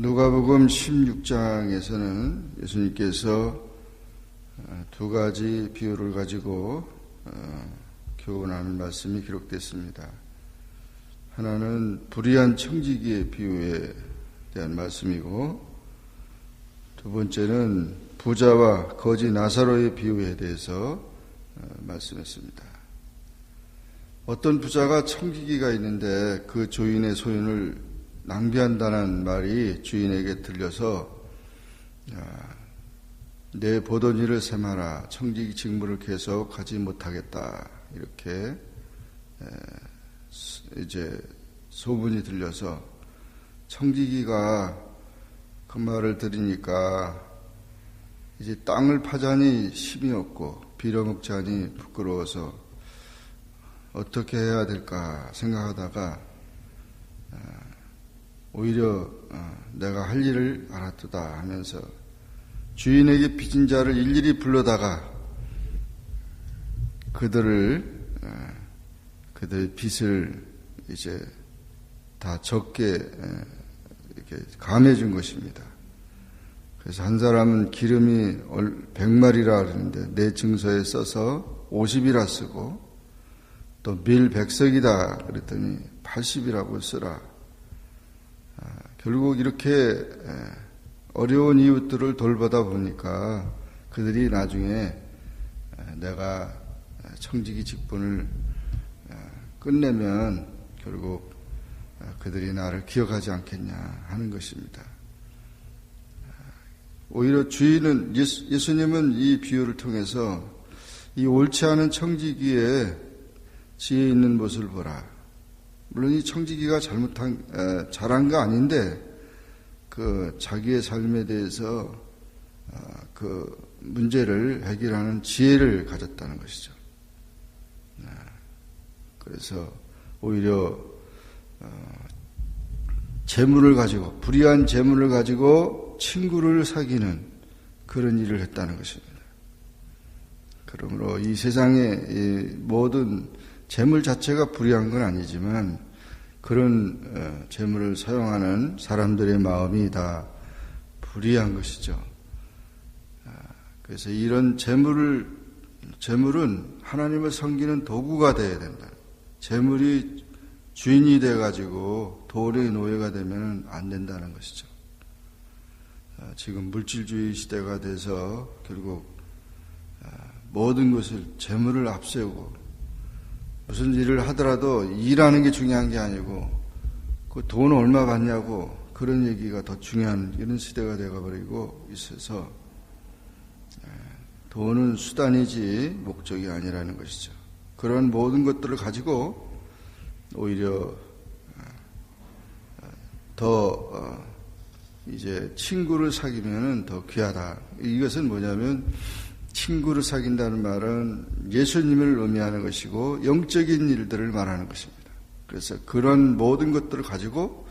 누가복음 16장에서는 예수님께서 두 가지 비유를 가지고 교훈하는 말씀이 기록됐습니다. 하나는 불의한 청지기의 비유에 대한 말씀이고, 두 번째는 부자와 거지 나사로의 비유에 대해서 말씀했습니다. 어떤 부자가 청지기가 있는데 그 주인의 소유를 낭비한다는 말이 주인에게 들려서 내 보더니를 세마라, 청지기 직무를 계속 하지 못하겠다, 이렇게 이제 소문이 들려서 청지기가 그 말을 들으니까 이제 땅을 파자니 힘이 없고 빌어먹자니 부끄러워서 어떻게 해야 될까 생각하다가 오히려 내가 할 일을 알았도다 하면서 주인에게 빚진 자를 일일이 불러다가 그들의 빚을 이제 다 적게 이렇게 감해 준 것입니다. 그래서 한 사람은 기름이 100마리라 그러는데 내 증서에 써서 50이라 쓰고, 또 밀 100석이다 그랬더니 80이라고 쓰라. 결국 이렇게 어려운 이웃들을 돌보다 보니까 그들이 나중에 내가 청지기 직분을 끝내면 결국 그들이 나를 기억하지 않겠냐 하는 것입니다. 오히려 주인은, 예수님은 이 비유를 통해서 이 옳지 않은 청지기의 지혜 있는 모습을 보라. 물론 이 청지기가 잘한 거 아닌데, 그 자기의 삶에 대해서 그 문제를 해결하는 지혜를 가졌다는 것이죠. 그래서 오히려 재물을 가지고, 불의한 재물을 가지고 친구를 사귀는 그런 일을 했다는 것입니다. 그러므로 이 세상의 모든 재물 자체가 불의한 건 아니지만 그런 재물을 사용하는 사람들의 마음이 다 불의한 것이죠. 그래서 이런 재물은 하나님을 섬기는 도구가 되어야 된다. 재물이 주인이 돼가지고 돈의 노예가 되면 안 된다는 것이죠. 지금 물질주의 시대가 돼서 결국 모든 것을 재물을 앞세우고, 무슨 일을 하더라도 일하는 게 중요한 게 아니고 그 돈 얼마 받냐고 그런 얘기가 더 중요한 이런 시대가 되어버리고 있어서 돈은 수단이지 목적이 아니라는 것이죠. 그런 모든 것들을 가지고 오히려 더 이제 친구를 사귀면은 더 귀하다. 이것은 뭐냐면, 친구를 사귄다는 말은 예수님을 의미하는 것이고 영적인 일들을 말하는 것입니다. 그래서 그런 모든 것들을 가지고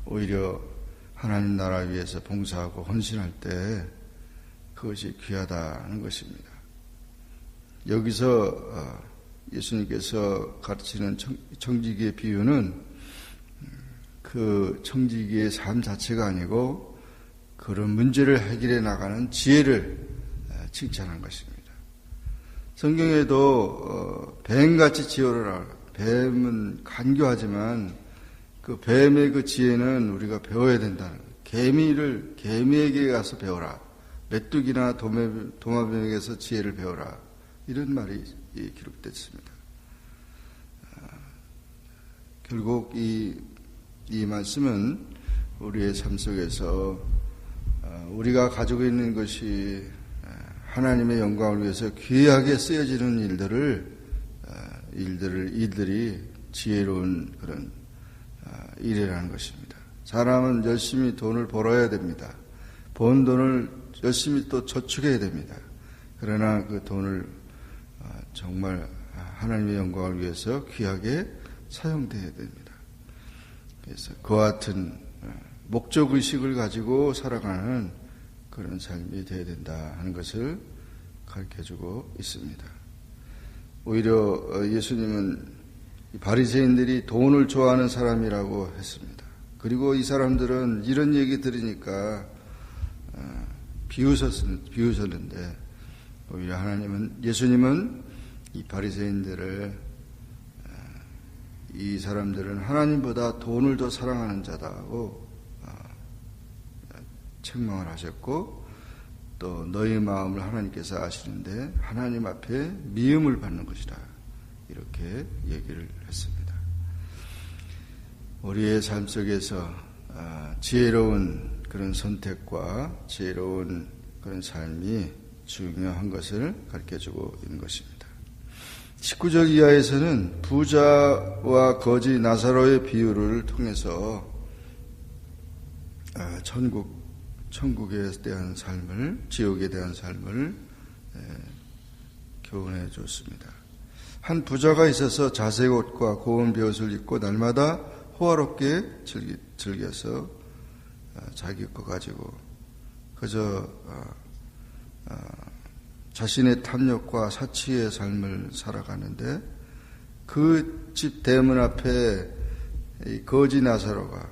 오히려 하나님 나라 위해서 봉사하고 헌신할 때 그것이 귀하다는 것입니다. 여기서 예수님께서 가르치는 청지기의 비유는 그 청지기의 삶 자체가 아니고 그런 문제를 해결해 나가는 지혜를 칭찬한 것입니다. 성경에도 뱀같이 지혜로라. 뱀은 간교하지만 그 뱀의 그 지혜는 우리가 배워야 된다는 거예요. 개미에게 가서 배워라. 메뚜기나 도마뱀에게서 지혜를 배워라. 이런 말이 기록됐습니다. 결국 이 말씀은 우리의 삶 속에서 우리가 가지고 있는 것이 하나님의 영광을 위해서 귀하게 쓰여지는 일들이 지혜로운 그런 일이라는 것입니다. 사람은 열심히 돈을 벌어야 됩니다. 번 돈을 열심히 또 저축해야 됩니다. 그러나 그 돈을 정말 하나님의 영광을 위해서 귀하게 사용돼야 됩니다. 그래서 그와 같은 목적의식을 가지고 살아가는 그런 삶이 되어야 된다 하는 것을 가르쳐주고 있습니다. 오히려 예수님은 바리새인들이 돈을 좋아하는 사람이라고 했습니다. 그리고 이 사람들은 이런 얘기 들으니까 비웃었는데 오히려 예수님은 이 바리새인들을 이 사람들은 하나님보다 돈을 더 사랑하는 자다고 책망을 하셨고, 또 너희 마음을 하나님께서 아시는데 하나님 앞에 미움을 받는 것이다, 이렇게 얘기를 했습니다. 우리의 삶 속에서 지혜로운 그런 선택과 지혜로운 그런 삶이 중요한 것을 가르쳐주고 있는 것입니다. 19절 이하에서는 부자와 거지 나사로의 비유를 통해서 천국에 대한 삶을, 지옥에 대한 삶을 교훈해 줬습니다. 한 부자가 있어서 자색 옷과 고운 베옷을 입고 날마다 호화롭게 즐겨서 자기 거 가지고 그저 자신의 탐욕과 사치의 삶을 살아가는데, 그 집 대문 앞에 이 거지 나사로가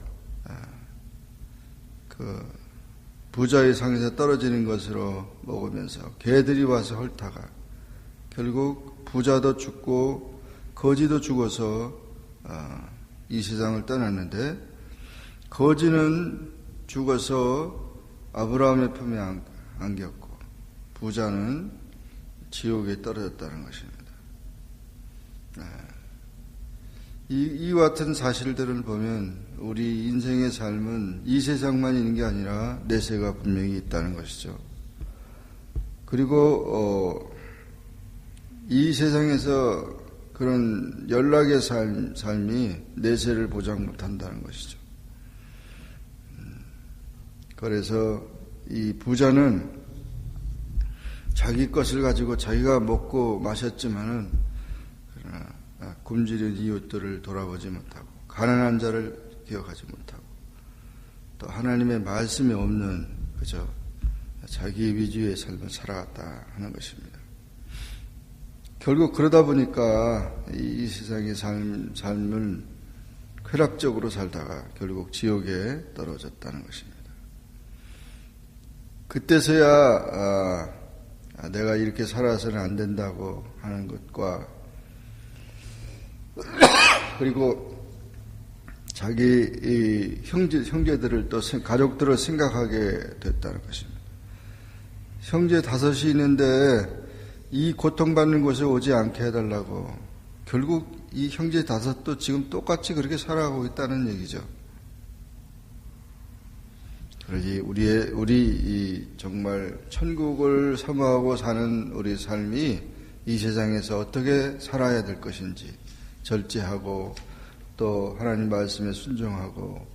그 부자의 상에서 떨어지는 것으로 먹으면서 개들이 와서 헐다가 결국 부자도 죽고 거지도 죽어서 이 세상을 떠났는데, 거지는 죽어서 아브라함의 품에 안겼고 부자는 지옥에 떨어졌다는 것입니다. 이와 같은 사실들을 보면 우리 인생의 삶은 이 세상만 있는 게 아니라 내세가 분명히 있다는 것이죠. 그리고 이 세상에서 그런 연락의 삶이 내세를 보장 못한다는 것이죠. 그래서 이 부자는 자기 것을 가지고 자기가 먹고 마셨지만은, 그러나 굶주린 이웃들을 돌아보지 못하고 가난한 자를 기억하지 못하고 또 하나님의 말씀이 없는 그저 자기 위주의 삶을 살아갔다 하는 것입니다. 결국 그러다 보니까 이 세상의 삶을 쾌락적으로 살다가 결국 지옥에 떨어졌다는 것입니다. 그때서야 내가 이렇게 살아서는 안 된다고 하는 것과, 그리고 자기 형제들을 또 가족들을 생각하게 됐다는 것입니다. 형제 5이 있는데 이 고통받는 곳에 오지 않게 해달라고, 결국 이 형제 5도 지금 똑같이 그렇게 살아가고 있다는 얘기죠. 그러지 우리 정말 천국을 사모하고 사는 우리 삶이 이 세상에서 어떻게 살아야 될 것인지 절제하고, 또 하나님 말씀에 순종하고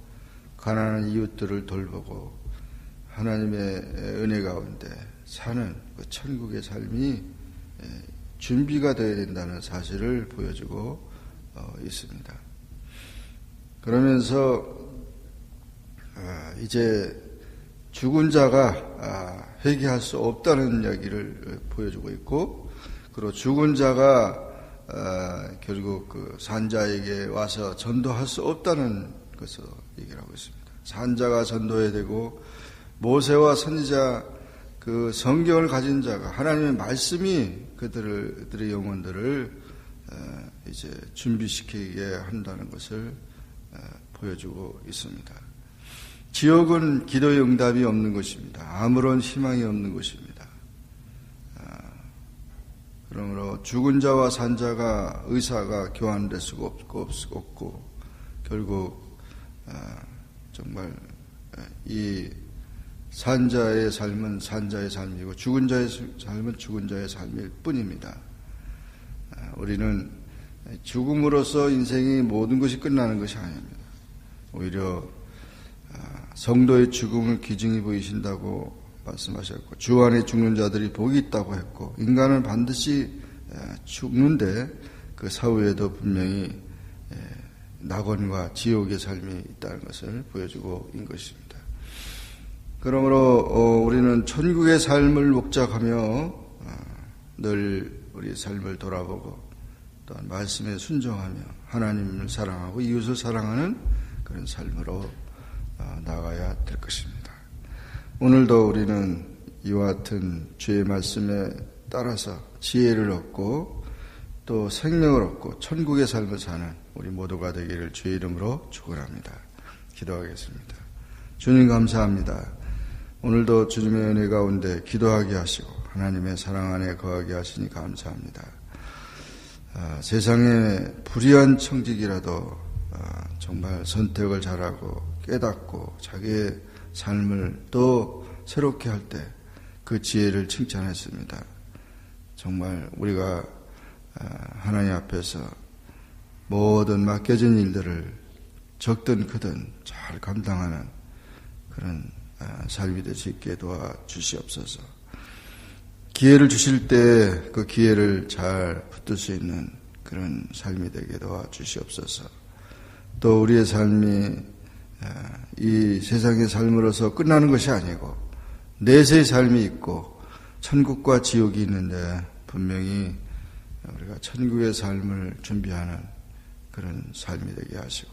가난한 이웃들을 돌보고 하나님의 은혜 가운데 사는 그 천국의 삶이 준비가 되어야 된다는 사실을 보여주고 있습니다. 그러면서 이제 죽은 자가 회개할 수 없다는 이야기를 보여주고 있고, 그리고 죽은 자가 결국 그 산자에게 와서 전도할 수 없다는 것을 얘기를 하고 있습니다. 산자가 전도해야 되고, 모세와 선지자 그 성경을 가진 자가, 하나님의 말씀이 그들의 영혼들을 이제 준비시키게 한다는 것을 보여주고 있습니다. 지옥은 기도의 응답이 없는 것입니다. 아무런 희망이 없는 것입니다. 그러므로 죽은 자와 산자가 의사가 교환될 수가 없고 결국 정말 이 산자의 삶은 산자의 삶이고 죽은 자의 삶은 죽은 자의 삶일 뿐입니다. 우리는 죽음으로써 인생이 모든 것이 끝나는 것이 아닙니다. 오히려 성도의 죽음을 기증히 보이신다고 말씀하셨고, 주 안에 죽는 자들이 복이 있다고 했고, 인간은 반드시 죽는데 그 사후에도 분명히 낙원과 지옥의 삶이 있다는 것을 보여주고 있는 것입니다. 그러므로 우리는 천국의 삶을 목적하며 늘 우리 삶을 돌아보고 또한 말씀에 순종하며 하나님을 사랑하고 이웃을 사랑하는 그런 삶으로 나가야 될 것입니다. 오늘도 우리는 이와 같은 주의 말씀에 따라서 지혜를 얻고 또 생명을 얻고 천국의 삶을 사는 우리 모두가 되기를 주의 이름으로 축원합니다. 기도하겠습니다. 주님 감사합니다. 오늘도 주님의 은혜 가운데 기도하게 하시고 하나님의 사랑 안에 거하게 하시니 감사합니다. 세상에 불의한 청직이라도 정말 선택을 잘하고 깨닫고 자기의 삶을 또 새롭게 할 때 그 지혜를 칭찬했습니다. 정말 우리가 하나님 앞에서 모든 맡겨진 일들을 적든 크든 잘 감당하는 그런 삶이 될 수 있게 도와주시옵소서. 기회를 주실 때 그 기회를 잘 붙들 수 있는 그런 삶이 되게 도와주시옵소서. 또 우리의 삶이 이 세상의 삶으로서 끝나는 것이 아니고 내세의 삶이 있고 천국과 지옥이 있는데 분명히 우리가 천국의 삶을 준비하는 그런 삶이 되게 하시고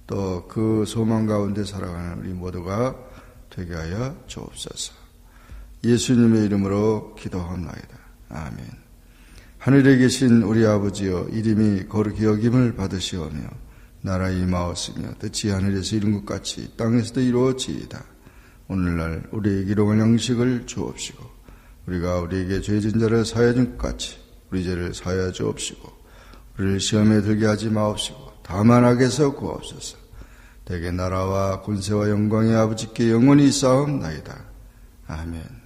또 그 소망 가운데 살아가는 우리 모두가 되게 하여 주옵소서. 예수님의 이름으로 기도합나이다. 아멘. 하늘에 계신 우리 아버지여, 이름이 거룩히 여김을 받으시오며 나라 임하옵시며 뜻이 하늘에서 이룬 것 같이 땅에서도 이루어지이다. 오늘날 우리에게 일용할 양식을 주옵시고 우리가 우리에게 죄진 자를 사하여 준 것 같이 우리 죄를 사하여 주옵시고 우리를 시험에 들게 하지 마옵시고 다만 악에서 구하옵소서. 대개 나라와 권세와 영광의 아버지께 영원히 있사옵나이다. 아멘.